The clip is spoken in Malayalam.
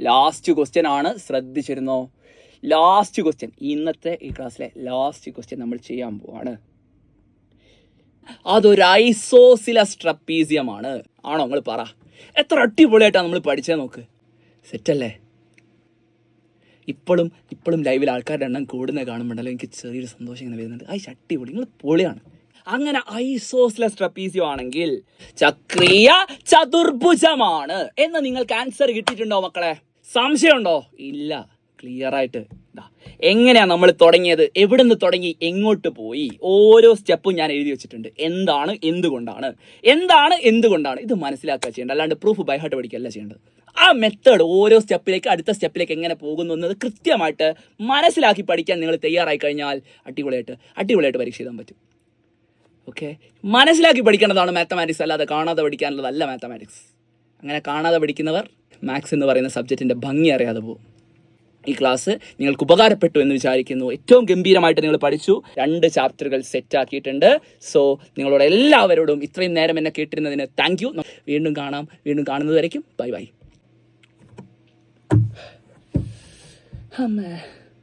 ലാസ്റ്റ് ക്വസ്റ്റ്യൻ ആണ്, ശ്രദ്ധിച്ചിരുന്നോ? ലാസ്റ്റ് ക്വസ്റ്റ്യൻ, ഇന്നത്തെ ഈ ക്ലാസ്സിലെ ലാസ്റ്റ് ക്വസ്റ്റ്യൻ നമ്മൾ ചെയ്യാൻ പോവാണ്. അതൊരു ഐസോസിലസ് ട്രപ്പീസിയമാണ്. ആണോ? നിങ്ങൾ പറ. എത്ര അടിപൊളിയായിട്ടാണ് നമ്മൾ പഠിച്ചത് നോക്ക്. സെറ്റല്ലേ? ഇപ്പോഴും ലൈവിൽ ആൾക്കാരുടെ എണ്ണം കൂടുന്നത് കാണുമ്പോഴല്ലോ എനിക്ക് ചെറിയൊരു സന്തോഷം ഇങ്ങനെ വരുന്നുണ്ട്. അടിപൊളി, നിങ്ങൾ പൊളിയാണ്. അങ്ങനെ ഐസോസിലസ് ട്രപ്പീസിയം ആണെങ്കിൽ ചക്രീയ ചതുർഭുജമാണ് എന്ന് നിങ്ങൾക്ക് ആൻസർ കിട്ടിയിട്ടുണ്ടോ മക്കളെ? സംശയമുണ്ടോ? ഇല്ല. ക്ലിയർ ആയിട്ട് എങ്ങനെയാണ് നമ്മൾ തുടങ്ങിയത്, എവിടെ നിന്ന് തുടങ്ങി, എങ്ങോട്ട് പോയി, ഓരോ സ്റ്റെപ്പും ഞാൻ എഴുതി വെച്ചിട്ടുണ്ട്. എന്താണ്, എന്തുകൊണ്ടാണ് ഇത് മനസ്സിലാക്കുക ചെയ്യേണ്ടത്, അല്ലാണ്ട് പ്രൂഫ് ബൈ ഹാർട്ട് പഠിക്കുകയല്ല ചെയ്യേണ്ടത്. ആ മെത്തേഡ് ഓരോ സ്റ്റെപ്പിലേക്ക്, അടുത്ത സ്റ്റെപ്പിലേക്ക് എങ്ങനെ പോകുന്നു എന്നത് കൃത്യമായിട്ട് മനസ്സിലാക്കി പഠിക്കാൻ നിങ്ങൾ തയ്യാറായി കഴിഞ്ഞാൽ അടിപൊളിയായിട്ട് പരീക്ഷ എഴുതാൻ പറ്റും. ഓക്കെ, മനസ്സിലാക്കി പഠിക്കേണ്ടതാണ് മാത്തമാറ്റിക്സ്, അല്ലാതെ കാണാതെ പഠിക്കാനുള്ളതല്ല മാത്തമാറ്റിക്സ്. അങ്ങനെ കാണാതെ പഠിക്കുന്നവർ മാത്സ് എന്ന് പറയുന്ന സബ്ജക്റ്റിൻ്റെ ഭംഗി അറിയാതെ പോകും. ഈ ക്ലാസ് നിങ്ങൾക്ക് ഉപകാരപ്പെട്ടു എന്ന് വിചാരിക്കുന്നു. ഏറ്റവും ഗംഭീരമായിട്ട് നിങ്ങൾ പഠിച്ചു. 2 ചാപ്റ്ററുകൾ സെറ്റ് ആക്കിയിട്ടുണ്ട്. സോ നിങ്ങളോട് എല്ലാവരോടും ഇത്രയും നേരം എന്നെ കേട്ടിരുന്നതിന് താങ്ക് യു. വീണ്ടും കാണുന്നത് വരയ്ക്കും. ബൈ.